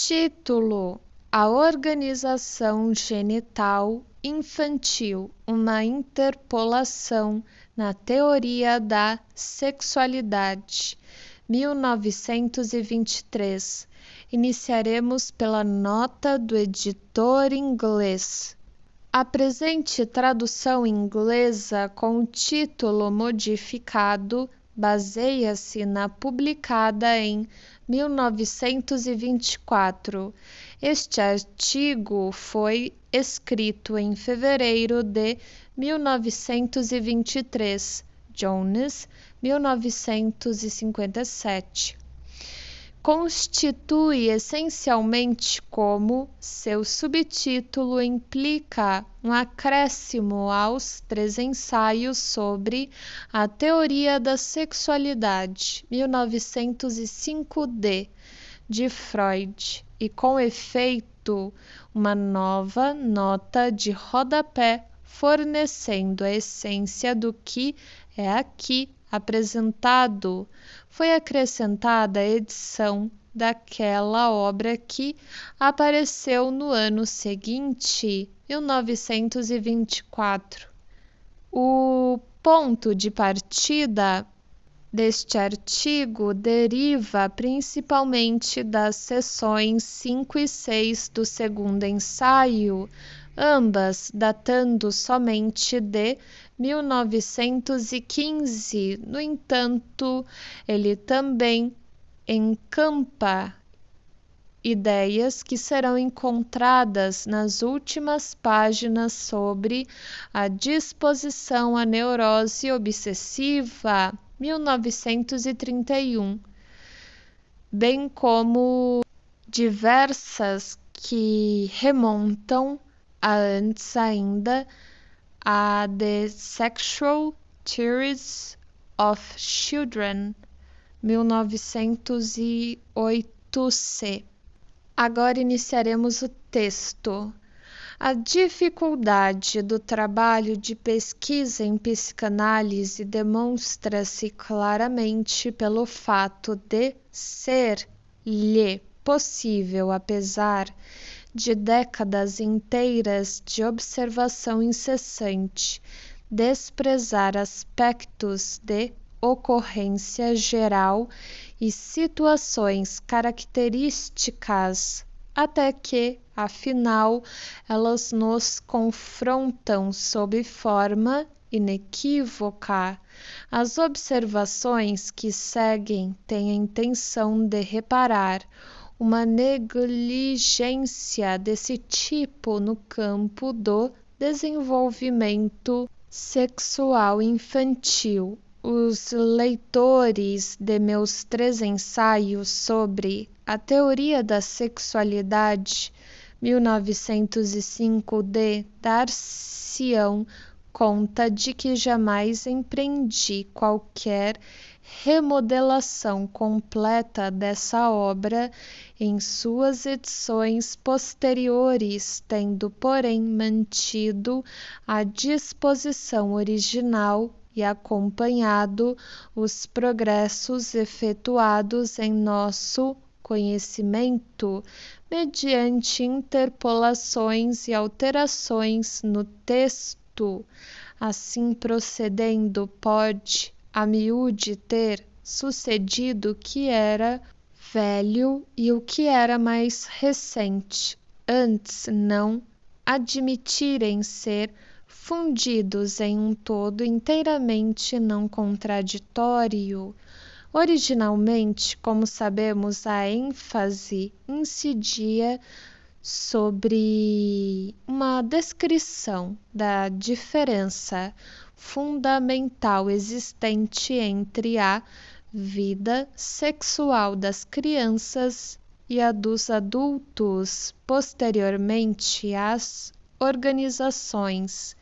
Título: A organização genital infantil, uma interpolação na teoria da sexualidade, 1923. Iniciaremos pela nota do editor inglês. A presente tradução inglesa com o título modificado baseia-se na publicada em 1924. Este artigo foi escrito em fevereiro de 1923, Jones, 1957. Constitui essencialmente, como seu subtítulo implica, um acréscimo aos 3 ensaios sobre a teoria da sexualidade, 1905d, de Freud, e com efeito uma nova nota de rodapé fornecendo a essência do que é aqui apresentado. Foi acrescentada a edição daquela obra que apareceu no ano seguinte, 1924. O ponto de partida deste artigo deriva principalmente das seções 5 e 6 do segundo ensaio, ambas datando somente de 1915. No entanto, ele também encampa ideias que serão encontradas nas últimas páginas sobre a disposição à neurose obsessiva, 1931, bem como diversas que remontam a antes ainda a The Sexual Theories of Children, 1908c. Agora iniciaremos o texto. A dificuldade do trabalho de pesquisa em psicanálise demonstra-se claramente pelo fato de ser-lhe possível, apesar de décadas inteiras de observação incessante, desprezar aspectos de ocorrência geral e situações características, até que, afinal, elas nos confrontam sob forma inequívoca. As observações que seguem têm a intenção de reparar uma negligência desse tipo no campo do desenvolvimento sexual infantil. Os leitores de meus 3 ensaios sobre a teoria da sexualidade, 1905d, dar-se-ão conta de que jamais empreendi qualquer remodelação completa dessa obra em suas edições posteriores, tendo, porém, mantido a disposição original e acompanhado os progressos efetuados em nosso conhecimento mediante interpolações e alterações no texto. Assim procedendo, pode a miúde ter sucedido o que era velho e o que era mais recente, antes não admitirem ser fundidos em um todo inteiramente não contraditório. Originalmente, como sabemos, a ênfase incidia sobre uma descrição da diferença fundamental existente entre a vida sexual das crianças e a dos adultos. Posteriormente, as organizações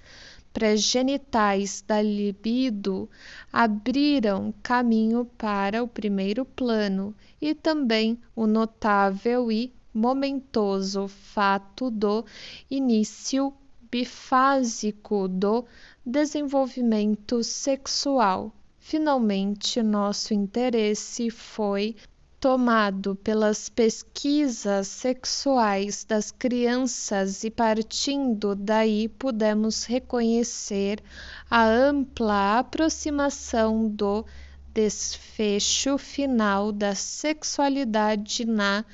pré-genitais da libido abriram caminho para o primeiro plano e também o notável e momentoso fato do início bifásico do desenvolvimento sexual. Finalmente, nosso interesse foi tomado pelas pesquisas sexuais das crianças e partindo daí podemos reconhecer a ampla aproximação do desfecho final da sexualidade na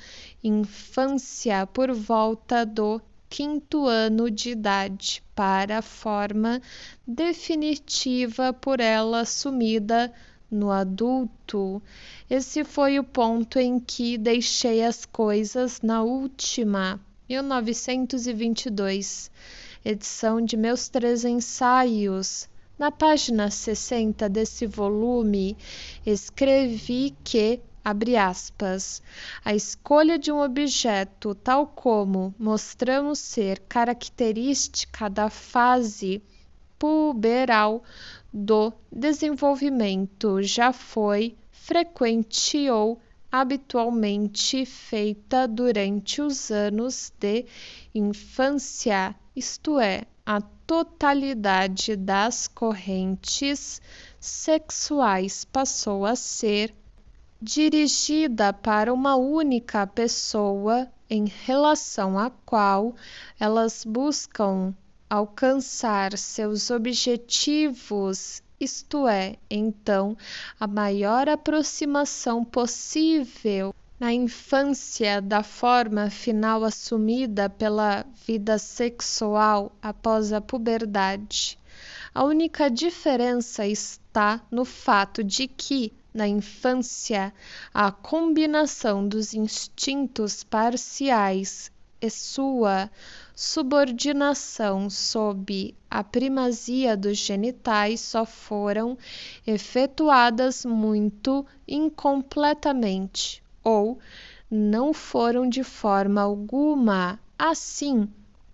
infância por volta do 5º ano de idade para a forma definitiva por ela assumida no adulto. Esse foi o ponto em que deixei as coisas na última, 1922, edição de meus 3 ensaios. Na página 60 desse volume, escrevi que, abre aspas, a escolha de um objeto tal como mostramos ser característica da fase puberal do desenvolvimento já foi frequente ou habitualmente feita durante os anos de infância, isto é, a totalidade das correntes sexuais passou a ser dirigida para uma única pessoa em relação à qual elas buscam alcançar seus objetivos, isto é, então, a maior aproximação possível na infância da forma final assumida pela vida sexual após a puberdade. A única diferença está no fato de que, na infância, a combinação dos instintos parciais e sua subordinação sob a primazia dos genitais só foram efetuadas muito incompletamente ou não foram de forma alguma. Assim,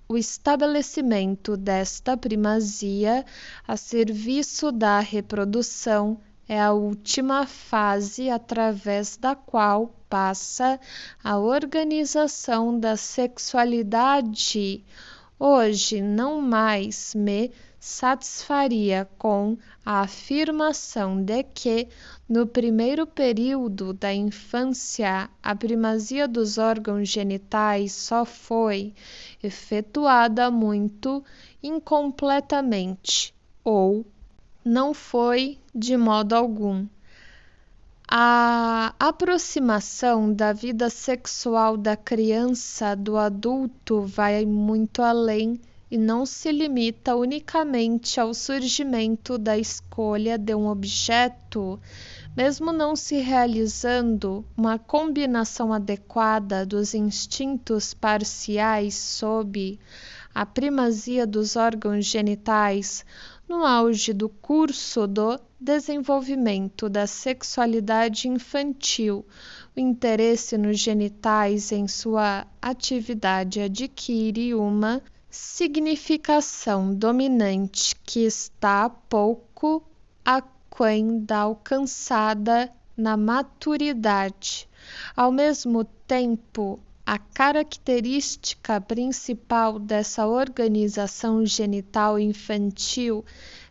o estabelecimento desta primazia a serviço da reprodução é a última fase através da qual passa a organização da sexualidade. Hoje não mais me satisfaria com a afirmação de que, no primeiro período da infância, a primazia dos órgãos genitais só foi efetuada muito incompletamente, ou não foi de modo algum. A aproximação da vida sexual da criança do adulto vai muito além e não se limita unicamente ao surgimento da escolha de um objeto, mesmo não se realizando uma combinação adequada dos instintos parciais sob a primazia dos órgãos genitais. No auge do curso do desenvolvimento da sexualidade infantil, o interesse nos genitais em sua atividade adquire uma significação dominante que está pouco aquém da alcançada na maturidade. Ao mesmo tempo, a característica principal dessa organização genital infantil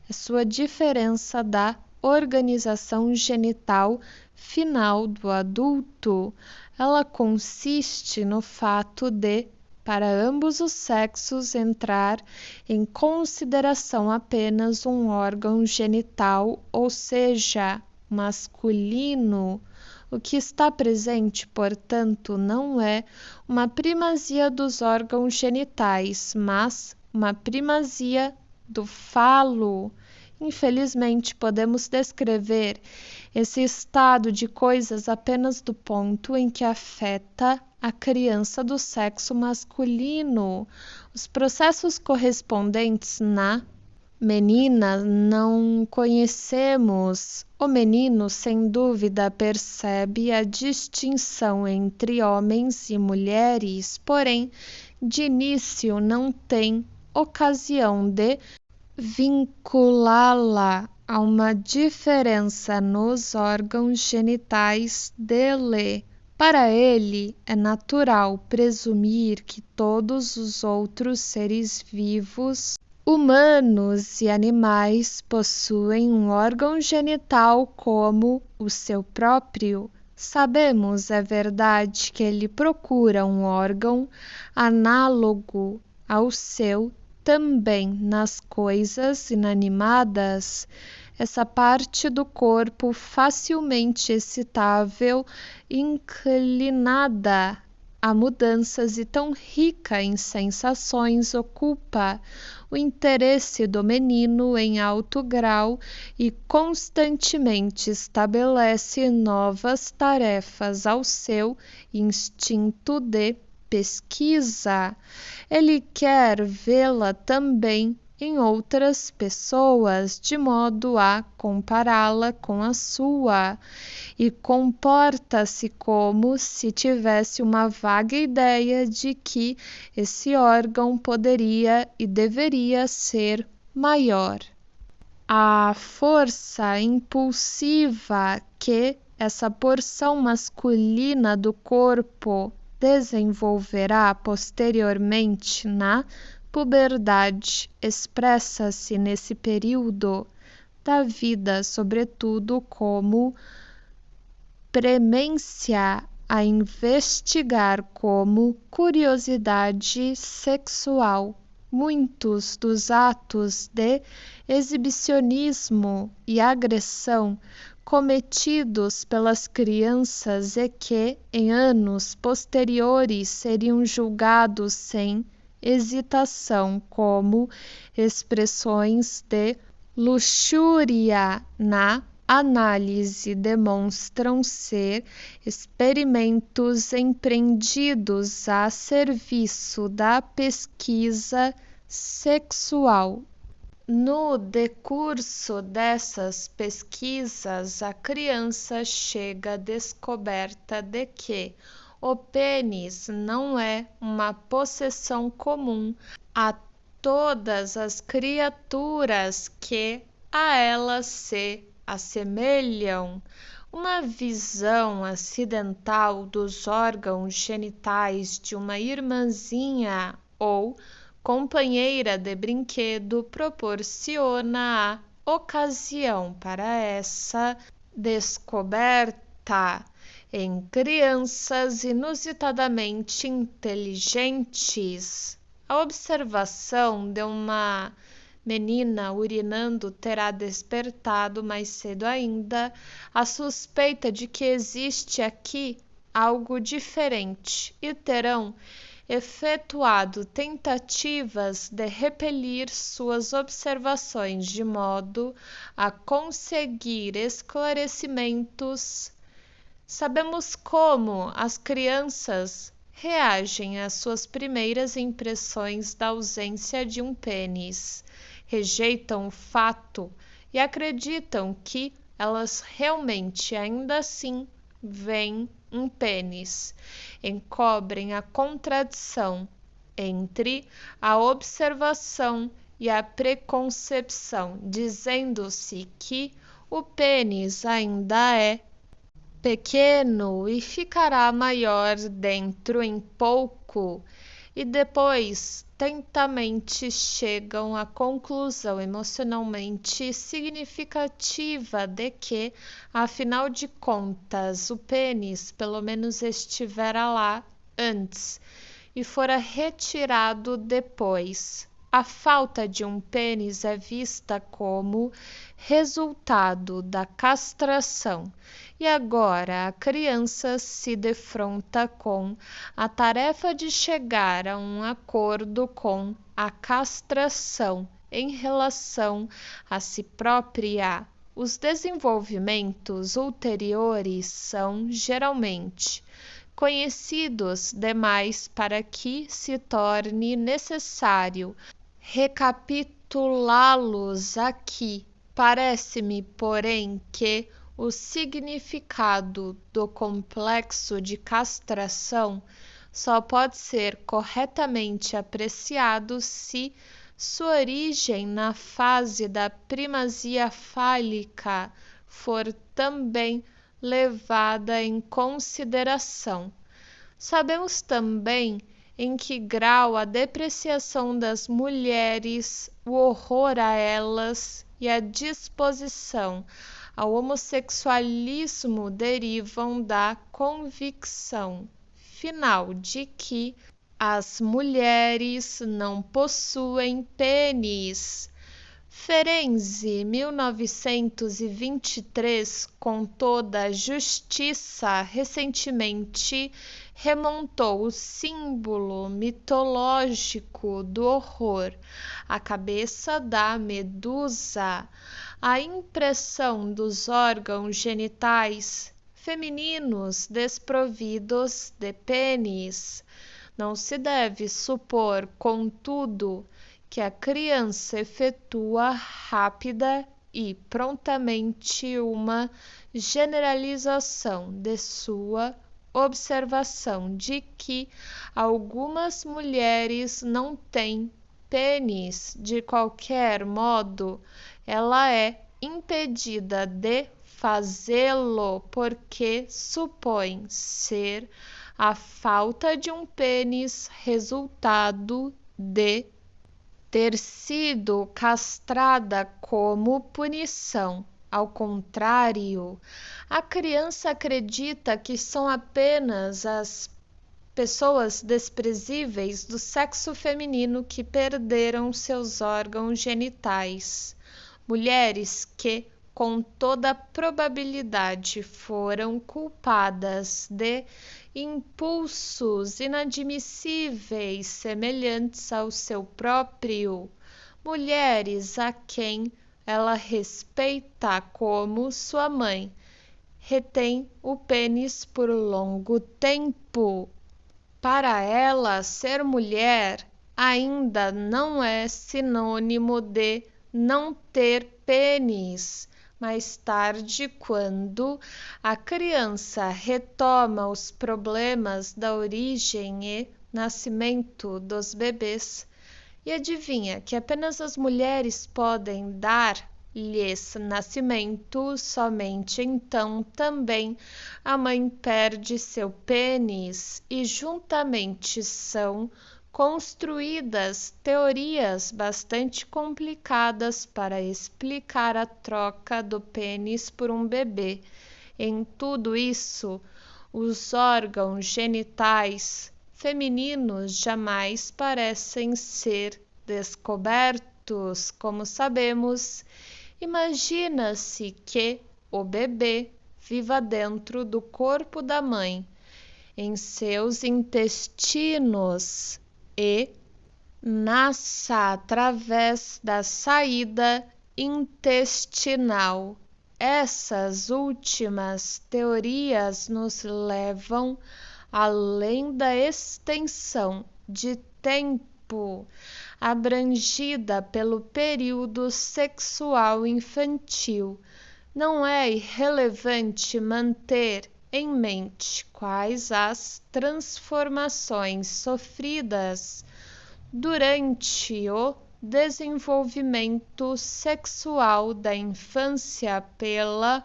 é sua diferença da organização genital final do adulto. Ela consiste no fato de, para ambos os sexos, entrar em consideração apenas um órgão genital, ou seja, masculino. O que está presente, portanto, não é uma primazia dos órgãos genitais, mas uma primazia do falo. Infelizmente, podemos descrever esse estado de coisas apenas do ponto em que afeta a criança do sexo masculino. Os processos correspondentes na menina não conhecemos. O menino, sem dúvida, percebe a distinção entre homens e mulheres, porém, de início não tem ocasião de vinculá-la a uma diferença nos órgãos genitais dele. Para ele, é natural presumir que todos os outros seres vivos, humanos e animais, possuem um órgão genital como o seu próprio. Sabemos, é verdade, que ele procura um órgão análogo ao seu também nas coisas inanimadas, essa parte do corpo facilmente excitável, inclinada a mudanças e tão rica em sensações, ocupa o interesse do menino em alto grau e constantemente estabelece novas tarefas ao seu instinto de pesquisa. Ele quer vê-la também em outras pessoas, de modo a compará-la com a sua, e comporta-se como se tivesse uma vaga ideia de que esse órgão poderia e deveria ser maior. A força impulsiva que essa porção masculina do corpo desenvolverá posteriormente na puberdade expressa-se nesse período da vida, sobretudo, como premência a investigar, como curiosidade sexual. Muitos dos atos de exibicionismo e agressão cometidos pelas crianças e que, em anos posteriores, seriam julgados sem hesitação como expressões de luxúria na análise, demonstram ser experimentos empreendidos a serviço da pesquisa sexual. No decurso dessas pesquisas, a criança chega à descoberta de que o pênis não é uma possessão comum a todas as criaturas que a ela se assemelham. Uma visão acidental dos órgãos genitais de uma irmãzinha ou companheira de brinquedo proporciona a ocasião para essa descoberta. Em crianças inusitadamente inteligentes, a observação de uma menina urinando terá despertado mais cedo ainda a suspeita de que existe aqui algo diferente e terão efetuado tentativas de repelir suas observações de modo a conseguir esclarecimentos. Sabemos como as crianças reagem às suas primeiras impressões da ausência de um pênis. Rejeitam o fato e acreditam que elas realmente ainda assim veem um pênis. Encobrem a contradição entre a observação e a preconcepção, dizendo-se que o pênis ainda é pequeno e ficará maior dentro em pouco, e depois tentamente chegam à conclusão emocionalmente significativa de que, afinal de contas, o pênis pelo menos estivera lá antes e fora retirado depois. A falta de um pênis é vista como resultado da castração, e agora a criança se defronta com a tarefa de chegar a um acordo com a castração em relação a si própria. Os desenvolvimentos ulteriores são, geralmente, conhecidos demais para que se torne necessário recapitulá-los aqui. Parece-me, porém, que o significado do complexo de castração só pode ser corretamente apreciado se sua origem na fase da primazia fálica for também levada em consideração. Sabemos também em que grau a depreciação das mulheres, o horror a elas e a disposição ao homossexualismo derivam da convicção final de que as mulheres não possuem pênis. Ferenczi, 1923, com toda a justiça, recentemente remontou o símbolo mitológico do horror, a cabeça da Medusa, a impressão dos órgãos genitais femininos desprovidos de pênis. Não se deve supor, contudo, que a criança efetua rápida e prontamente uma generalização de sua observação de que algumas mulheres não têm pênis. De qualquer modo, ela é impedida de fazê-lo porque supõe ser a falta de um pênis resultado de ter sido castrada como punição. Ao contrário, a criança acredita que são apenas as pessoas desprezíveis do sexo feminino que perderam seus órgãos genitais. Mulheres que, com toda probabilidade, foram culpadas de impulsos inadmissíveis semelhantes ao seu próprio, mulheres a quem ela respeita como sua mãe, retém o pênis por longo tempo. Para ela, ser mulher ainda não é sinônimo de não ter pênis. Mais tarde, quando a criança retoma os problemas da origem e nascimento dos bebês, e adivinha que apenas as mulheres podem dar-lhes nascimento, somente então também a mãe perde seu pênis, e juntamente são construídas teorias bastante complicadas para explicar a troca do pênis por um bebê. Em tudo isso, os órgãos genitais femininos jamais parecem ser descobertos. Como sabemos, imagina-se que o bebê viva dentro do corpo da mãe, em seus intestinos, e nasça através da saída intestinal. Essas últimas teorias nos levam além da extensão de tempo abrangida pelo período sexual infantil. Não é irrelevante manter em mente quais as transformações sofridas durante o desenvolvimento sexual da infância pela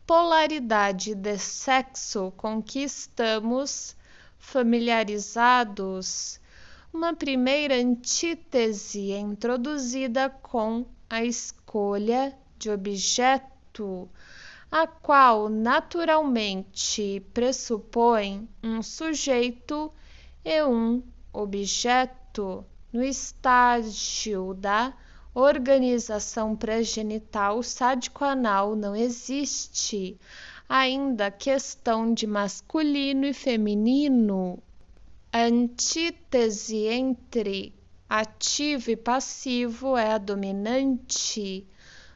polaridade de sexo com que estamos familiarizados. Uma primeira antítese é introduzida com a escolha de objeto, a qual naturalmente pressupõe um sujeito e um objeto. No estágio da organização pré-genital sádico-anal não existe ainda questão de masculino e feminino. A antítese entre ativo e passivo é a dominante.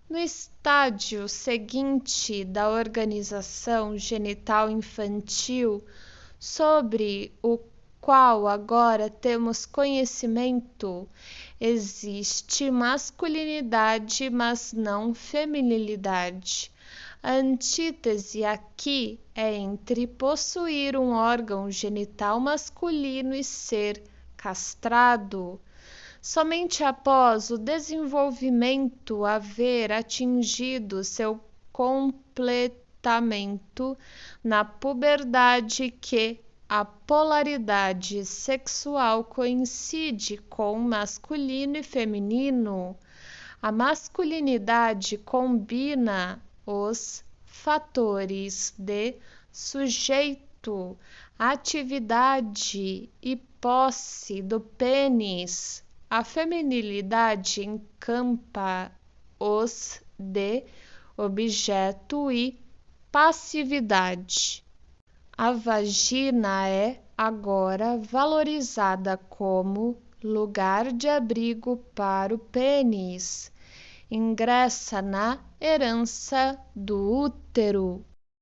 No estágio seguinte da organização genital infantil, sobre o qual agora temos conhecimento, existe masculinidade, mas não feminilidade. A antítese aqui é entre possuir um órgão genital masculino e ser castrado. Somente após o desenvolvimento haver atingido seu completamento na puberdade que a polaridade sexual coincide com masculino e feminino. A masculinidade combina os fatores de sujeito, atividade e posse do pênis. A feminilidade encampa os de objeto e passividade. A vagina é agora valorizada como lugar de abrigo para o pênis. Ingressa na herança do útero.